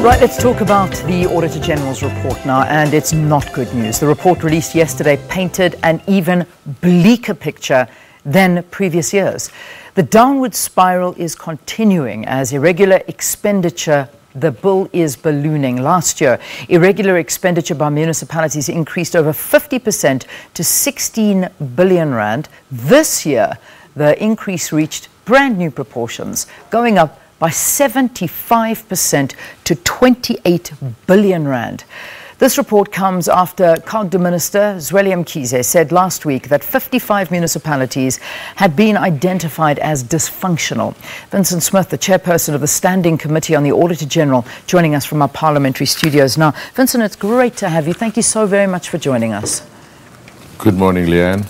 Right, let's talk about the Auditor General's report now, and it's not good news. The report released yesterday painted an even bleaker picture than previous years. The downward spiral is continuing as irregular expenditure, the bill is ballooning. Last year, irregular expenditure by municipalities increased over 50% to 16 billion rand. This year, the increase reached brand new proportions, going up by 75% to 28 billion rand. This report comes after Cogta Minister Zweli Mkhize said last week that 55 municipalities had been identified as dysfunctional. Vincent Smith, the chairperson of the Standing Committee on the Auditor General, joining us from our parliamentary studios now. Vincent, it's great to have you. Thank you so very much for joining us. Good morning, Leanne.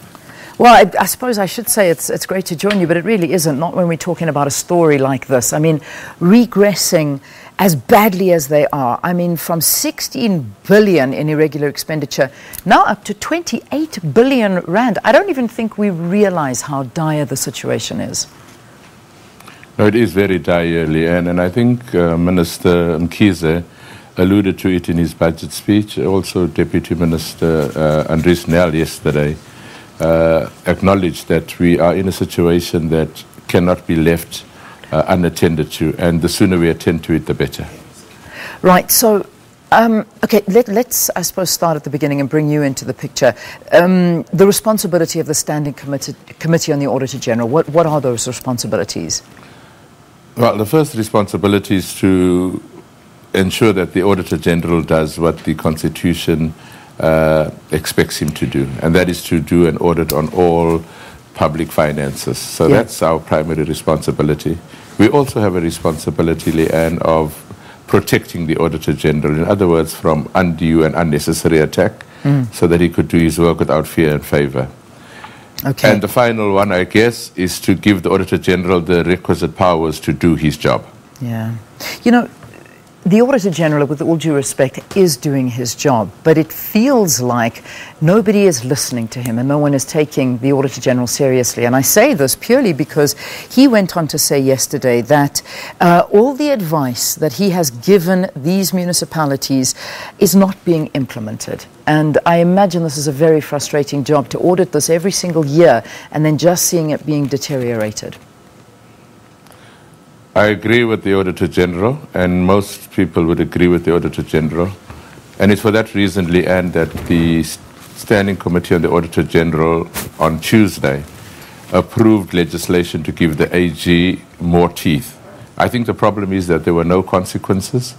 Well, I suppose I should say it's great to join you, but it really isn't, not when we're talking about a story like this. I mean, regressing as badly as they are. I mean, from 16 billion in irregular expenditure, now up to 28 billion rand. I don't even think we realize how dire the situation is. No, it is very dire, Leanne, and I think Minister Mkhize alluded to it in his budget speech. Also, Deputy Minister Andries Nel yesterday acknowledged that we are in a situation that cannot be left unattended to, and the sooner we attend to it, the better. Right, so, okay, let's, I suppose, start at the beginning and bring you into the picture. The responsibility of the Standing Committee on the Auditor General, what are those responsibilities? Well, the first responsibility is to ensure that the Auditor General does what the Constitution expects him to do, and that is to do an audit on all public finances. So that's our primary responsibility. We also have a responsibility, Leanne, of protecting the Auditor General, in other words, from undue and unnecessary attack, so that he could do his work without fear and favor. Okay. And the final one, I guess, is to give the Auditor General the requisite powers to do his job. Yeah. You know, the Auditor General, with all due respect, is doing his job, but it feels like nobody is listening to him and no one is taking the Auditor General seriously. And I say this purely because he went on to say yesterday that all the advice that he has given these municipalities is not being implemented. And I imagine this is a very frustrating job, to audit this every single year and then just seeing it being deteriorated. I agree with the Auditor General, and most people would agree with the Auditor General. And it's for that reason, Leanne, that the Standing Committee on the Auditor General on Tuesday approved legislation to give the AG more teeth. I think the problem is that there were no consequences.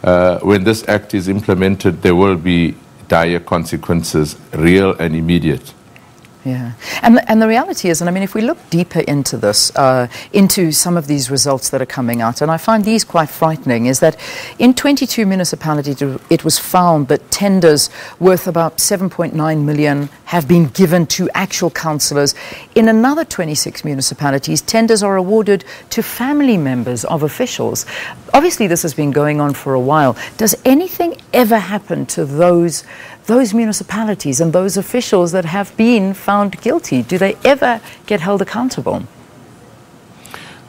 When this act is implemented, there will be dire consequences, real and immediate. Yeah, and the reality is, and I mean, if we look deeper into this, into some of these results that are coming out, and I find these quite frightening, is that in 22 municipalities it was found that tenders worth about 7.9 million have been given to actual councillors. In another 26 municipalities, tenders are awarded to family members of officials. Obviously, this has been going on for a while. Does anything ever happen to those municipalities and those officials that have been found guilty? Do they ever get held accountable?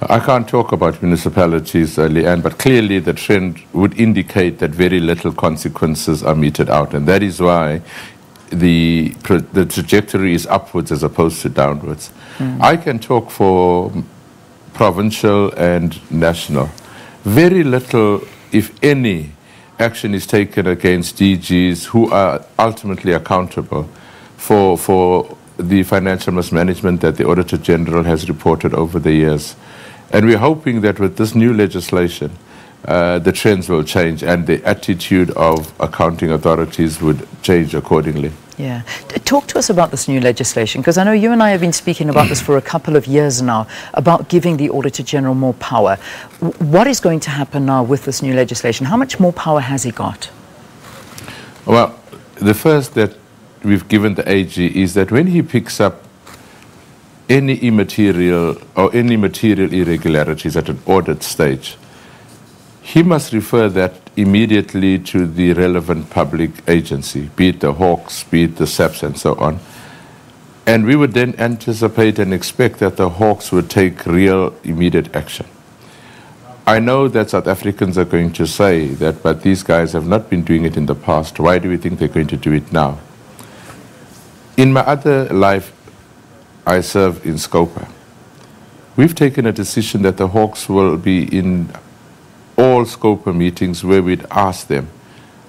I can't talk about municipalities, Leanne, but clearly the trend would indicate that very little consequences are meted out, and that is why the trajectory is upwards as opposed to downwards. I can talk for provincial and national. Very little, if any, action is taken against DGs who are ultimately accountable for the financial mismanagement that the Auditor General has reported over the years. And we're hoping that with this new legislation, the trends will change and the attitude of accounting authorities would change accordingly. Yeah. Talk to us about this new legislation, because I know you and I have been speaking about this for a couple of years now, about giving the Auditor General more power. What is going to happen now with this new legislation? How much more power has he got? Well, the first that we've given the AG is that when he picks up any immaterial or any material irregularities at an audit stage, he must refer that immediately to the relevant public agency, be it the Hawks, be it the SABC, and so on. And we would then anticipate and expect that the Hawks would take real immediate action. I know that South Africans are going to say that, but these guys have not been doing it in the past. Why do we think they're going to do it now? In my other life, I serve in Scopa. We've taken a decision that the Hawks will be in all Scopa meetings where we'd ask them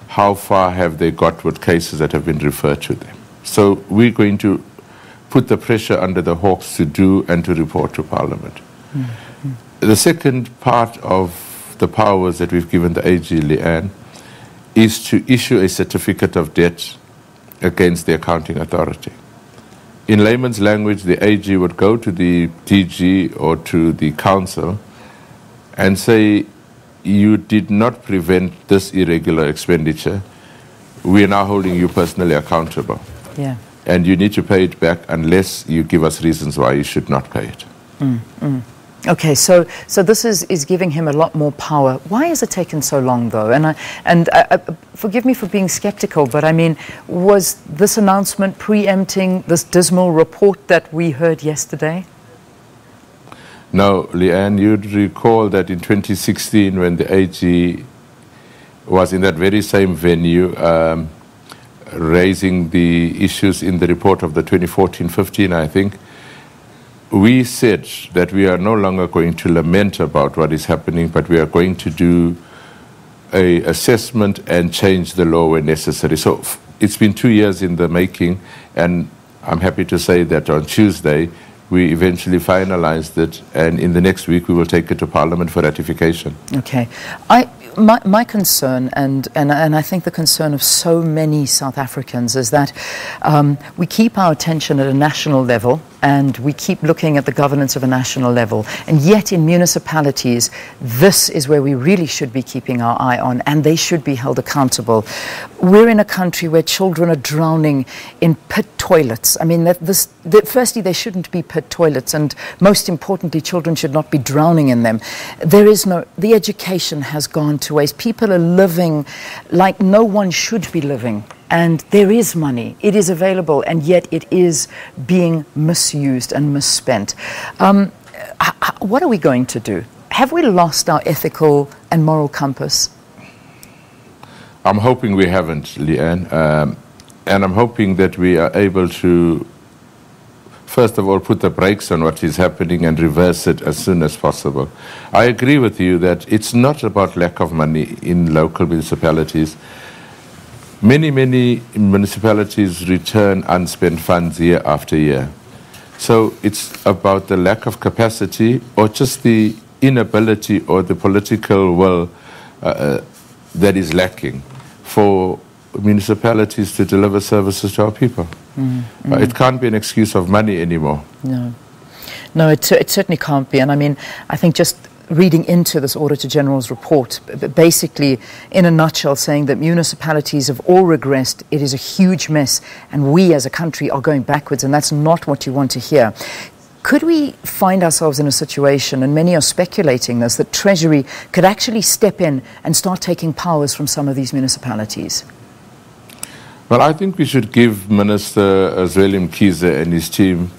how far have they got with cases that have been referred to them. So we're going to put the pressure under the Hawks to do and to report to Parliament. Mm-hmm. The second part of the powers that we've given the AG, Leanne, is to issue a certificate of debt against the accounting authority. In layman's language, the AG would go to the DG or to the council and say, you did not prevent this irregular expenditure. We are now holding you personally accountable. Yeah. And you need to pay it back unless you give us reasons why you should not pay it. Okay, so this is giving him a lot more power. Why has it taken so long, though? And forgive me for being skeptical, but I mean, was this announcement preempting this dismal report that we heard yesterday? No, Leanne, you'd recall that in 2016, when the AG was in that very same venue, raising the issues in the report of the 2014-15, I think, we said that we are no longer going to lament about what is happening, but we are going to do an assessment and change the law where necessary. So it's been 2 years in the making, and I'm happy to say that on Tuesday, we eventually finalized it, and in the next week we will take it to Parliament for ratification. Okay. My concern, and I think the concern of so many South Africans, is that we keep our attention at a national level and we keep looking at the governance of a national level. And yet in municipalities, this is where we really should be keeping our eye on, and they should be held accountable. We're in a country where children are drowning in pit toilets. I mean, firstly, they shouldn't be pit toilets, and most importantly, children should not be drowning in them. The education has gone to waste. People are living like no one should be living. And there is money, it is available, and yet it is being misused and misspent. What are we going to do? Have we lost our ethical and moral compass? I'm hoping we haven't, Leanne. And I'm hoping that we are able to, first of all, put the brakes on what is happening and reverse it as soon as possible. I agree with you that it's not about lack of money in local municipalities. Many municipalities return unspent funds year after year. So it's about the lack of capacity or just the inability or the political will that is lacking for municipalities to deliver services to our people. It can't be an excuse of money anymore. No, it certainly can't be. And I mean, I think just reading into this Auditor General's report, basically, in a nutshell, saying that municipalities have all regressed, it is a huge mess, and we as a country are going backwards, and that's not what you want to hear. Could we find ourselves in a situation, and many are speculating this, that Treasury could actually step in and start taking powers from some of these municipalities? Well, I think we should give Minister Zweli Mkhize and his team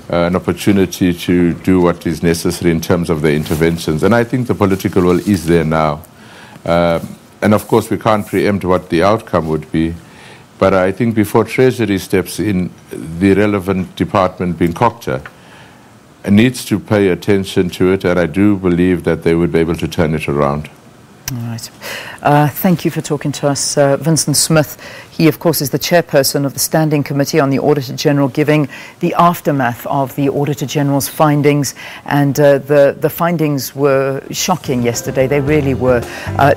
an opportunity to do what is necessary in terms of their interventions. And I think the political will is there now. And of course, we can't preempt what the outcome would be. But I think before Treasury steps in, the relevant department, being Cogta, needs to pay attention to it. And I do believe that they would be able to turn it around. All right. Thank you for talking to us, Vincent Smith. He, of course, is the chairperson of the Standing Committee on the Auditor General, giving the aftermath of the Auditor General's findings. And the findings were shocking yesterday. They really were,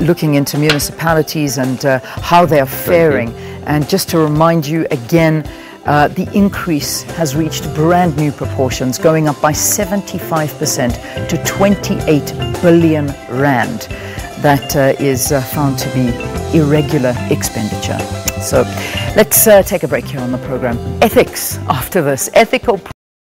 looking into municipalities and how they are faring. And just to remind you again, the increase has reached brand new proportions, going up by 75% to 28 billion rand. That is found to be irregular expenditure. So let's take a break here on the program. Ethics after this. Ethical